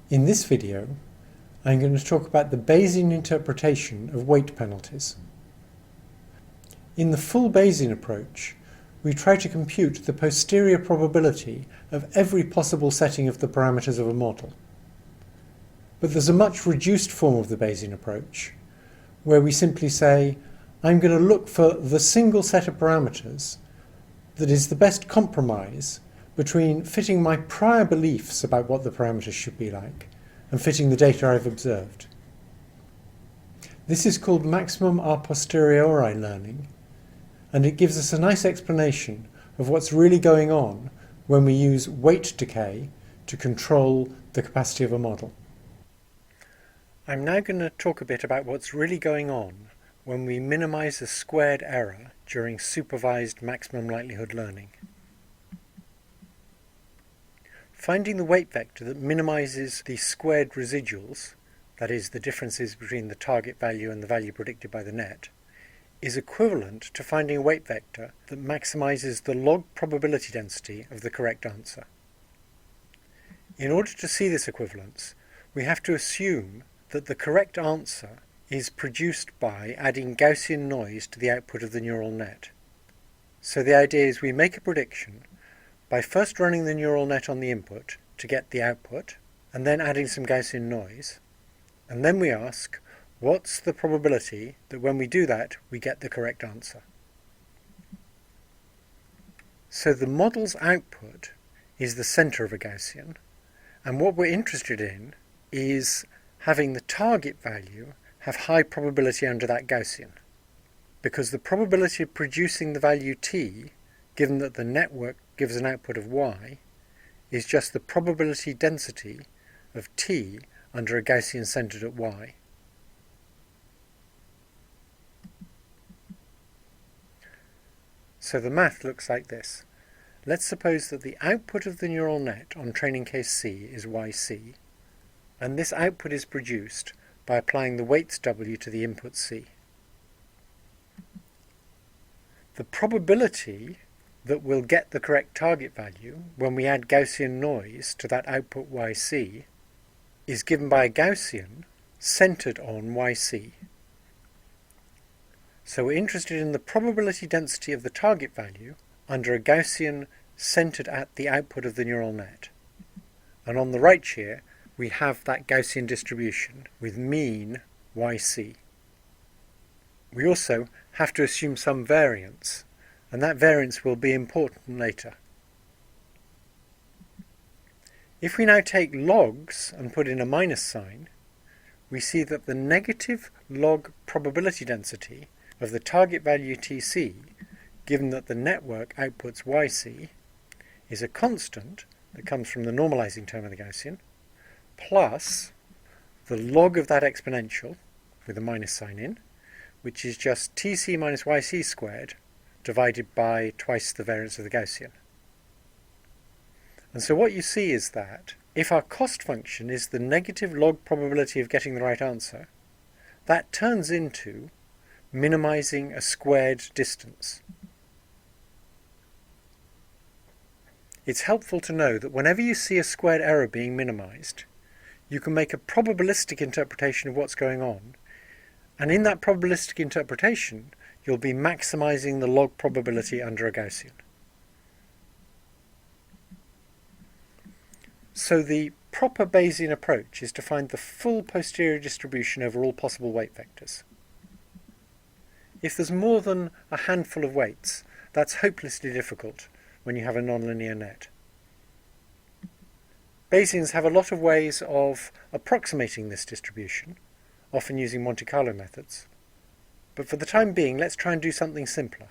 In this video, I'm going to talk about the Bayesian interpretation of weight penalties. In the full Bayesian approach, we try to compute the posterior probability of every possible setting of the parameters of a model. But there's a much reduced form of the Bayesian approach, where we simply say, I'm going to look for the single set of parameters that is the best compromise between fitting my prior beliefs about what the parameters should be like and fitting the data I've observed. This is called maximum a posteriori learning, and it gives us a nice explanation of what's really going on when we use weight decay to control the capacity of a model. I'm now going to talk a bit about what's really going on when we minimize a squared error during supervised maximum likelihood learning. Finding the weight vector that minimizes the squared residuals, that is, the differences between the target value and the value predicted by the net, is equivalent to finding a weight vector that maximizes the log probability density of the correct answer. In order to see this equivalence, we have to assume that the correct answer is produced by adding Gaussian noise to the output of the neural net. So the idea is we make a prediction by first running the neural net on the input to get the output, and then adding some Gaussian noise, and then we ask, what's the probability that when we do that, we get the correct answer? So the model's output is the center of a Gaussian, and what we're interested in is having the target value have high probability under that Gaussian, because the probability of producing the value t, given that the network gives an output of y, is just the probability density of t under a Gaussian centered at y. So the math looks like this. Let's suppose that the output of the neural net on training case C is yc, and this output is produced by applying the weights w to the input c. The probability that we'll get the correct target value when we add Gaussian noise to that output yc is given by a Gaussian centered on yc. So we're interested in the probability density of the target value under a Gaussian centered at the output of the neural net. And on the right here, we have that Gaussian distribution with mean yc. We also have to assume some variance, and that variance will be important later. If we now take logs and put in a minus sign, we see that the negative log probability density of the target value tc, given that the network outputs yc, is a constant that comes from the normalizing term of the Gaussian, plus the log of that exponential, with a minus sign in, which is just tc minus yc squared, divided by twice the variance of the Gaussian. And so what you see is that if our cost function is the negative log probability of getting the right answer, that turns into minimizing a squared distance. It's helpful to know that whenever you see a squared error being minimized, you can make a probabilistic interpretation of what's going on, and in that probabilistic interpretation, you'll be maximizing the log probability under a Gaussian. So the proper Bayesian approach is to find the full posterior distribution over all possible weight vectors. If there's more than a handful of weights, that's hopelessly difficult when you have a nonlinear net. Bayesians have a lot of ways of approximating this distribution, often using Monte Carlo methods. But for the time being, let's try and do something simpler.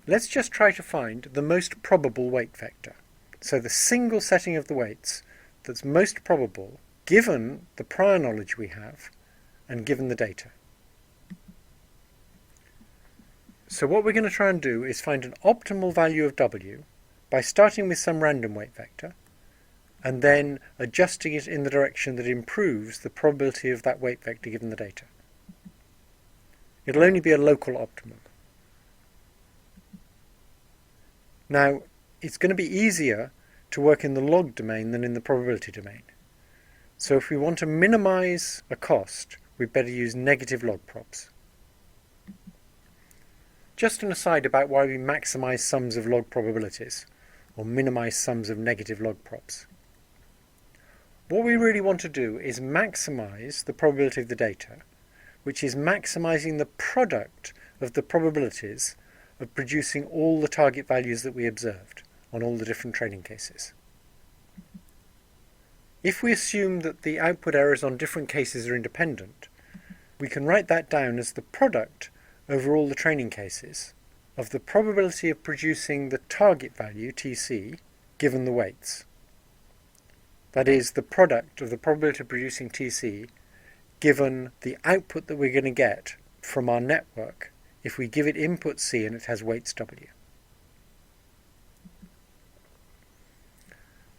Let's just try to find the most probable weight vector. So the single setting of the weights that's most probable, given the prior knowledge we have, and given the data. So what we're going to try and do is find an optimal value of w by starting with some random weight vector, and then adjusting it in the direction that improves the probability of that weight vector given the data. It'll only be a local optimum. Now, it's going to be easier to work in the log domain than in the probability domain. So if we want to minimize a cost, we'd better use negative log probs. Just an aside about why we maximize sums of log probabilities, or minimize sums of negative log probs. What we really want to do is maximize the probability of the data, which is maximizing the product of the probabilities of producing all the target values that we observed on all the different training cases. If we assume that the output errors on different cases are independent, we can write that down as the product over all the training cases of the probability of producing the target value, TC, given the weights. That is, the product of the probability of producing TC given the output that we're going to get from our network if we give it input C and it has weights W.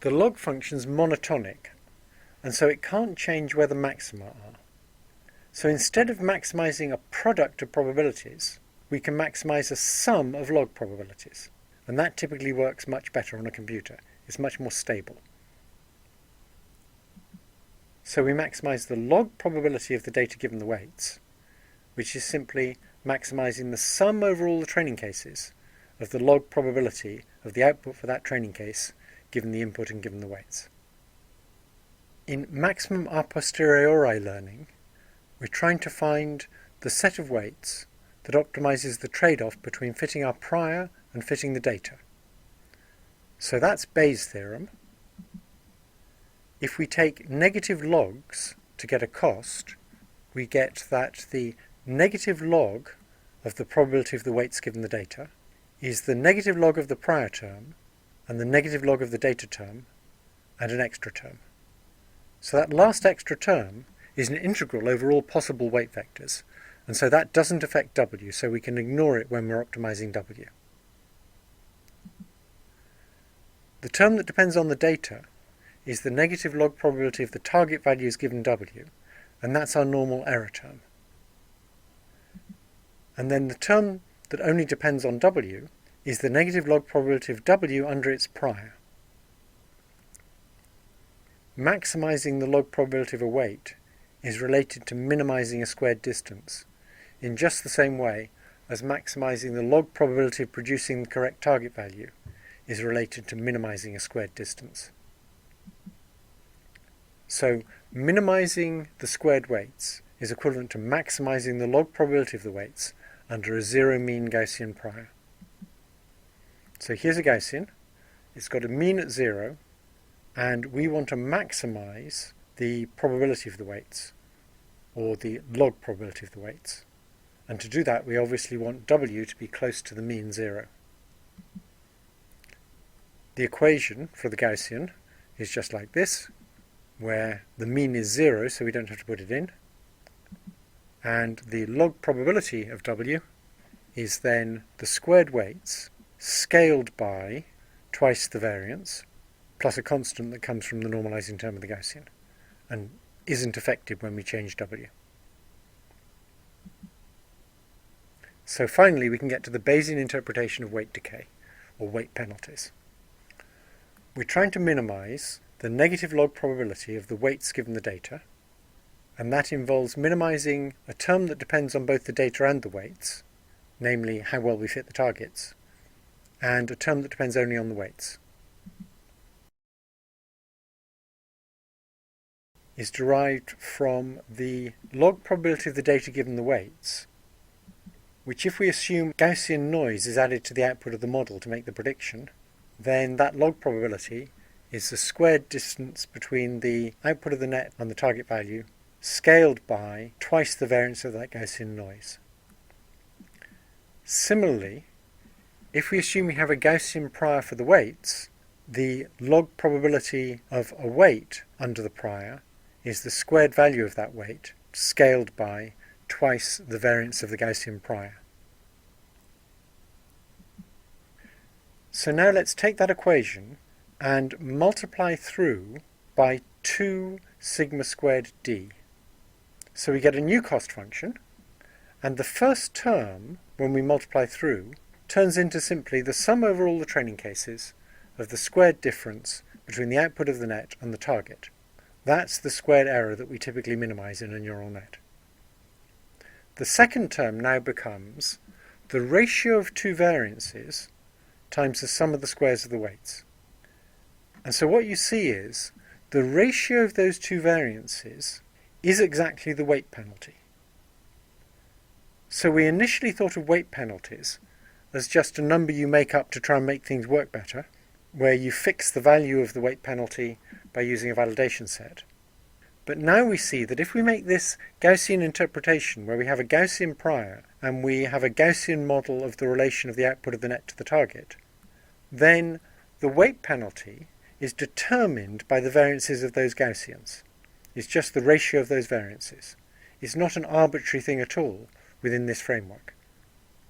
The log function's monotonic, and so it can't change where the maxima are. So instead of maximizing a product of probabilities, we can maximize a sum of log probabilities. And that typically works much better on a computer. It's much more stable. So we maximize the log probability of the data given the weights, which is simply maximizing the sum over all the training cases of the log probability of the output for that training case given the input and given the weights. In maximum a posteriori learning, we're trying to find the set of weights that optimizes the trade-off between fitting our prior and fitting the data. So that's Bayes' theorem. If we take negative logs to get a cost, we get that the negative log of the probability of the weights given the data is the negative log of the prior term and the negative log of the data term and an extra term. So that last extra term is an integral over all possible weight vectors, and so that doesn't affect W, so we can ignore it when we're optimizing W. The term that depends on the data is the negative log probability of the target values given W, and that's our normal error term. And then the term that only depends on W is the negative log probability of W under its prior. Maximizing the log probability of a weight is related to minimizing a squared distance, in just the same way as maximizing the log probability of producing the correct target value is related to minimizing a squared distance. So minimizing the squared weights is equivalent to maximizing the log probability of the weights under a zero mean Gaussian prior. So here's a Gaussian. It's got a mean at 0, and we want to maximize the probability of the weights, or the log probability of the weights. And to do that, we obviously want W to be close to the mean 0. The equation for the Gaussian is just like this, where the mean is 0, so we don't have to put it in. And the log probability of W is then the squared weights scaled by twice the variance, plus a constant that comes from the normalizing term of the Gaussian, and isn't affected when we change W. So finally we can get to the Bayesian interpretation of weight decay, or weight penalties. We're trying to minimize the negative log probability of the weights given the data, and that involves minimizing a term that depends on both the data and the weights, namely how well we fit the targets, and a term that depends only on the weights. Is derived from the log probability of the data given the weights, which if we assume Gaussian noise is added to the output of the model to make the prediction, then that log probability is the squared distance between the output of the net and the target value scaled by twice the variance of that Gaussian noise. Similarly, if we assume we have a Gaussian prior for the weights, the log probability of a weight under the prior is the squared value of that weight scaled by twice the variance of the Gaussian prior. So now let's take that equation and multiply through by 2 sigma squared d. So we get a new cost function, and the first term, when we multiply through, turns into simply the sum over all the training cases of the squared difference between the output of the net and the target, That's the squared error that we typically minimize in a neural net. The second term now becomes the ratio of two variances times the sum of the squares of the weights. And so what you see is the ratio of those two variances is exactly the weight penalty. So we initially thought of weight penalties as just a number you make up to try and make things work better, where you fix the value of the weight penalty by using a validation set. But now we see that if we make this Gaussian interpretation, where we have a Gaussian prior and we have a Gaussian model of the relation of the output of the net to the target, then the weight penalty is determined by the variances of those Gaussians. It's just the ratio of those variances. It's not an arbitrary thing at all within this framework.